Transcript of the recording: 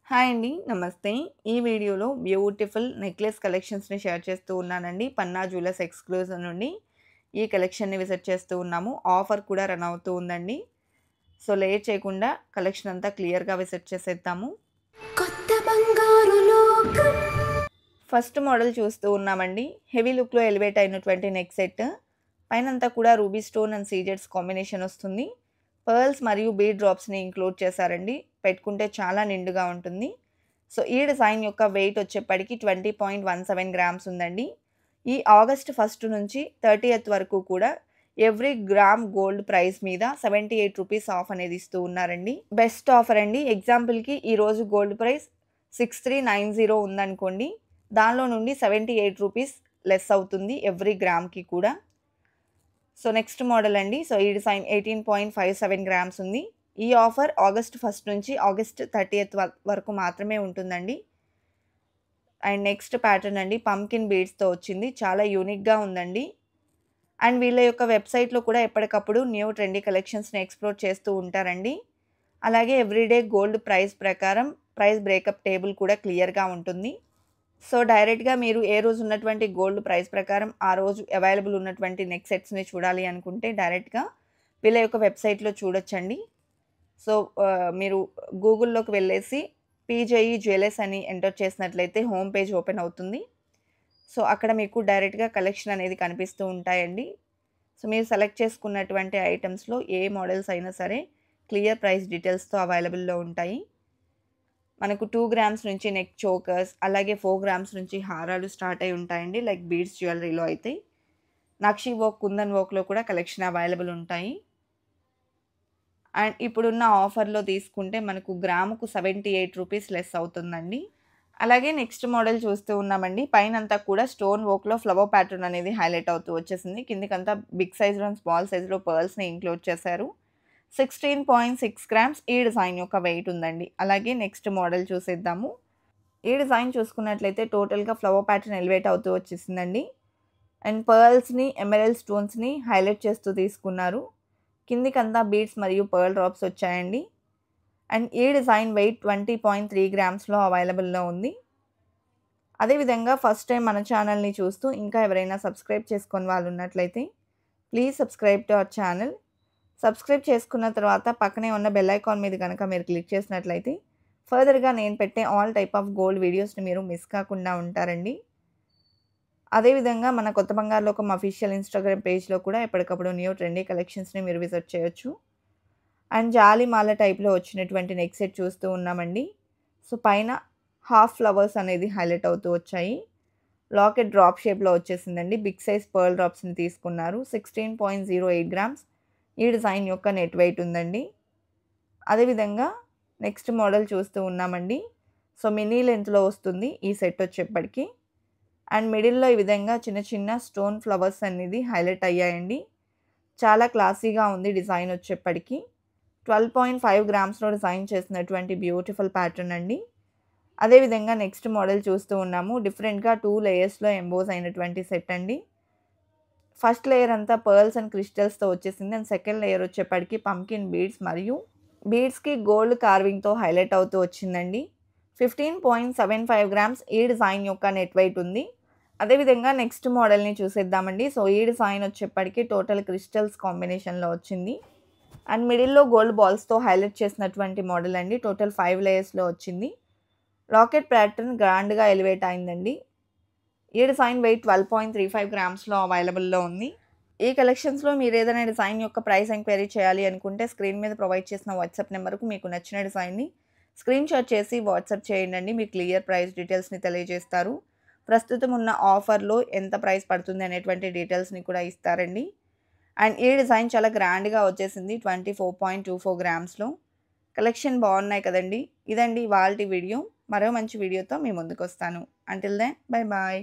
Hi అండి. నమస్తే. ఈ వీడియోలో బ్యూటిఫుల్ నెక్లెస్ కలెక్షన్స్‌ని షేర్ చేస్తూ ఉన్నానండి. పన్నా జ్యువెలర్స్ ఎక్స్‌క్లూజివ్ నుండి ఈ కలెక్షన్‌ని విజిట్ చేస్తూ ఉన్నాము. ఆఫర్ కూడా రన్ అవుతూ ఉందండి. సో, లేట్ చేయకుండా కలెక్షన్ అంతా క్లియర్‌గా విజిట్ చేసేద్దాము. కొత్త బంగారు లోకం. ఫస్ట్ మోడల్ చూస్తూ ఉన్నామండి. హెవీ లుక్‌లో ఎలివేట్ అయినటువంటి నెక్ సెట్. పైనంతా కూడా రూబీ స్టోన్ అండ్ సీజెడ్స్ కాంబినేషన్ వస్తుంది. పర్ల్స్ మరియు బీడ్ డ్రాప్స్‌ని ఇంక్లూడ్ చేశారండి. పెట్టుకుంటే చాలా నిండుగా ఉంటుంది. సో, ఈ డిజైన్ యొక్క వెయిట్ వచ్చేప్పటికి 20.17 గ్రామ్స్ ఉందండి. ఈ ఆగస్ట్ 1 నుంచి 30థ్ వరకు కూడా ఎవ్రీ గ్రామ్ గోల్డ్ ప్రైస్ మీద రూ. 78 ఆఫ్ అనేది ఇస్తూ ఉన్నారండి. బెస్ట్ ఆఫర్ అండి. ఎగ్జాంపుల్‌కి ఈరోజు గోల్డ్ ప్రైస్ 6390 ఉందనుకోండి. దానిలో నుండి రూ. 78 లెస్ అవుతుంది ఎవ్రీ గ్రామ్‌కి కూడా. సో, నెక్స్ట్ మోడల్ అండి. సో, ఈ డిజైన్ 18.57 గ్రామ్స్ ఉంది. ఈ ఆఫర్ ఆగస్ట్ 1 నుంచి ఆగస్ట్ 30థ్ వరకు మాత్రమే ఉంటుందండి. అండ్ నెక్స్ట్ ప్యాటర్న్ అండి. పంకిన్ బీడ్స్‌తో వచ్చింది. చాలా యూనిక్‌గా ఉందండి. అండ్ వీళ్ళ యొక్క వెబ్‌సైట్‌లో కూడా ఎప్పటికప్పుడు న్యూ ట్రెండీ కలెక్షన్స్‌ని ఎక్స్‌ప్లోర్ చేస్తూ ఉంటారండి. అలాగే ఎవ్రీడే గోల్డ్ ప్రైస్ ప్రకారం ప్రైస్ బ్రేకప్ టేబుల్ కూడా క్లియర్‌గా ఉంటుంది. సో, డైరెక్ట్‌గా మీరు ఏ రోజు ఉన్నటువంటి గోల్డ్ ప్రైస్ ప్రకారం ఆ రోజు అవైలబుల్ ఉన్నటువంటి నెక్ సెట్స్‌ని చూడాలి అనుకుంటే డైరెక్ట్‌గా వీళ్ళ యొక్క వెబ్‌సైట్‌లో చూడొచ్చండి. సో, మీరు గూగుల్‌లోకి వెళ్ళేసి పీజేఈ జ్యువెలర్స్ అని ఎంటర్ చేసినట్లయితే హోమ్ పేజ్ ఓపెన్ అవుతుంది. సో, అక్కడ మీకు డైరెక్ట్‌గా కలెక్షన్ అనేది కనిపిస్తూ ఉంటాయండి. సో, మీరు సెలెక్ట్ చేసుకున్నటువంటి ఐటెమ్స్‌లో ఏ మోడల్స్ అయినా సరే క్లియర్ ప్రైస్ డీటెయిల్స్‌తో అవైలబుల్‌లో ఉంటాయి. మనకు 2 గ్రామ్స్ నుంచి నెక్ చోకర్స్, అలాగే 4 గ్రామ్స్ నుంచి హారాలు స్టార్ట్ అయ్యి ఉంటాయండి. లైక్ బీడ్స్ జ్యువెలరీలో అయితే. నక్షి వర్క్, కుందన్ వర్క్‌లో కూడా కలెక్షన్ అవైలబుల్ ఉంటాయి. అండ్ ఇప్పుడున్న ఆఫర్‌లో తీసుకుంటే మనకు గ్రాముకు రూ. 78 లెస్ అవుతుందండి. అలాగే నెక్స్ట్ మోడల్ చూస్తూ ఉన్నామండి. పైనంతా కూడా స్టోన్ వర్క్‌లో ఫ్లవర్ ప్యాటర్న్ అనేది హైలైట్ అవుతూ వచ్చేసింది. కిందకంతా బిగ్ సైజ్‌లో అండ్ స్మాల్ సైజ్‌లో పర్ల్స్‌ని ఇంక్లూడ్ చేశారు. 16.6 గ్రామ్స్ ఈ డిజైన్ యొక్క వెయిట్ ఉందండి. అలాగే నెక్స్ట్ మోడల్ చూసేద్దాము. ఈ డిజైన్ చూసుకున్నట్లయితే టోటల్‌గా ఫ్లవర్ ప్యాటర్న్ ఎలివేట్ అవుతూ వచ్చేసిందండి. అండ్ పర్ల్స్‌ని, ఎమరాల్డ్ స్టోన్స్‌ని హైలైట్ చేస్తూ తీసుకున్నారు. కిందికంతా బీడ్స్ మరియు పర్ల్ డ్రాప్స్ వచ్చాయండి. అండ్ ఈ డిజైన్ వెయిట్ 20.3 గ్రామ్స్‌లో అవైలబుల్‌లో ఉంది. అదేవిధంగా ఫస్ట్ టైం మన ఛానల్‌ని చూస్తూ ఇంకా ఎవరైనా సబ్స్క్రైబ్ చేసుకోని వాళ్ళు ఉన్నట్లయితే please subscribe to our channel. Subscribe చేసుకున్న తర్వాత పక్కనే ఉన్న బెల్ ఐకాన్ మీద గనక మీరు క్లిక్ చేసినట్లయితే ఫర్దర్‌గా నేను పెట్టే ఆల్ టైప్ ఆఫ్ గోల్డ్ వీడియోస్‌ని మీరు మిస్ కాకుండా ఉంటారండి. అదేవిధంగా మన కొత్త బంగారు లోకం అఫీషియల్ ఇన్‌స్టాగ్రామ్ పేజ్‌లో కూడా ఎప్పటికప్పుడు న్యూ ట్రెండీ కలెక్షన్స్‌ని మీరు విజిట్ చేయొచ్చు. అండ్ జాలి మాల టైప్‌లో వచ్చినటువంటి నెక్ సెట్ చూస్తూ ఉన్నామండి. సో, పైన హాఫ్ ఫ్లవర్స్ అనేది హైలైట్ అవుతూ వచ్చాయి. లాకెట్ డ్రాప్ షేప్‌లో వచ్చేసిందండి. బిగ్ సైజ్ పర్ల్ డ్రాప్స్‌ని తీసుకున్నారు. 16.08 గ్రామ్స్ ఈ డిజైన్ యొక్క నెట్ వెయిట్ ఉందండి. అదేవిధంగా నెక్స్ట్ మోడల్ చూస్తూ ఉన్నామండి. సో, మినీ లెంగ్త్‌లో వస్తుంది ఈ సెట్ వచ్చేప్పటికి. అండ్ మిడిల్‌లో ఈ విధంగా చిన్న చిన్న స్టోన్ ఫ్లవర్స్ అనేది హైలైట్ అయ్యాయండి. చాలా క్లాసీగా ఉంది డిజైన్ వచ్చేప్పటికి. 12.5 గ్రామ్స్‌లో డిజైన్ చేసినటువంటి బ్యూటిఫుల్ ప్యాటర్న్ అండి. అదేవిధంగా నెక్స్ట్ మోడల్ చూస్తూ ఉన్నాము. డిఫరెంట్‌గా 2 లేయర్స్‌లో ఎంబోస్ అయినటువంటి సెట్ అండి. ఫస్ట్ లేయర్ అంతా పర్ల్స్ అండ్ క్రిస్టల్స్‌తో వచ్చేసింది. అండ్ సెకండ్ లేయర్ వచ్చేప్పటికి పంకిన్ బీడ్స్ మరియు బీడ్స్‌కి గోల్డ్ కార్వింగ్‌తో హైలైట్ అవుతూ వచ్చిందండి. 15.75 గ్రామ్స్ ఈ డిజైన్ యొక్క నెట్ వెయిట్ ఉంది. అదేవిధంగా నెక్స్ట్ మోడల్‌ని చూసేద్దామండి. సో, ఈ డిజైన్ వచ్చేప్పటికి టోటల్ క్రిస్టల్స్ కాంబినేషన్‌లో వచ్చింది. అండ్ మిడిల్‌లో గోల్డ్ బాల్స్‌తో హైలైట్ చేసినటువంటి మోడల్ అండి. టోటల్ 5 లేయర్స్‌లో వచ్చింది. లాకెట్ ప్యాటర్న్ గ్రాండ్‌గా ఎలివేట్ అయిందండి. ఈ డిజైన్ వెయిట్ 12.35 గ్రామ్స్‌లో అవైలబుల్‌లో ఉంది. ఈ కలెక్షన్స్‌లో మీరేదైనా డిజైన్ యొక్క ప్రైస్ ఎంక్వైరీ చేయాలి అనుకుంటే స్క్రీన్ మీద ప్రొవైడ్ చేసిన వాట్సాప్ నంబర్‌కు మీకు నచ్చిన డిజైన్‌ని స్క్రీన్‌షాట్ చేసి వాట్సాప్ చేయండండి. మీకు క్లియర్ ప్రైస్ డీటెయిల్స్‌ని తెలియజేస్తారు. ప్రస్తుతం ఉన్న ఆఫర్‌లో ఎంత ప్రైస్ పడుతుంది అనేటువంటి డీటెయిల్స్‌ని కూడా ఇస్తారండి. అండ్ ఈ డిజైన్ చాలా గ్రాండ్‌గా వచ్చేసింది. 24.24 గ్రామ్స్‌లో. కలెక్షన్ బాగున్నాయి కదండీ! ఇదండి ఇవాల్టి వీడియో. మరో మంచి వీడియోతో మీ ముందుకొస్తాను. Until then bye bye.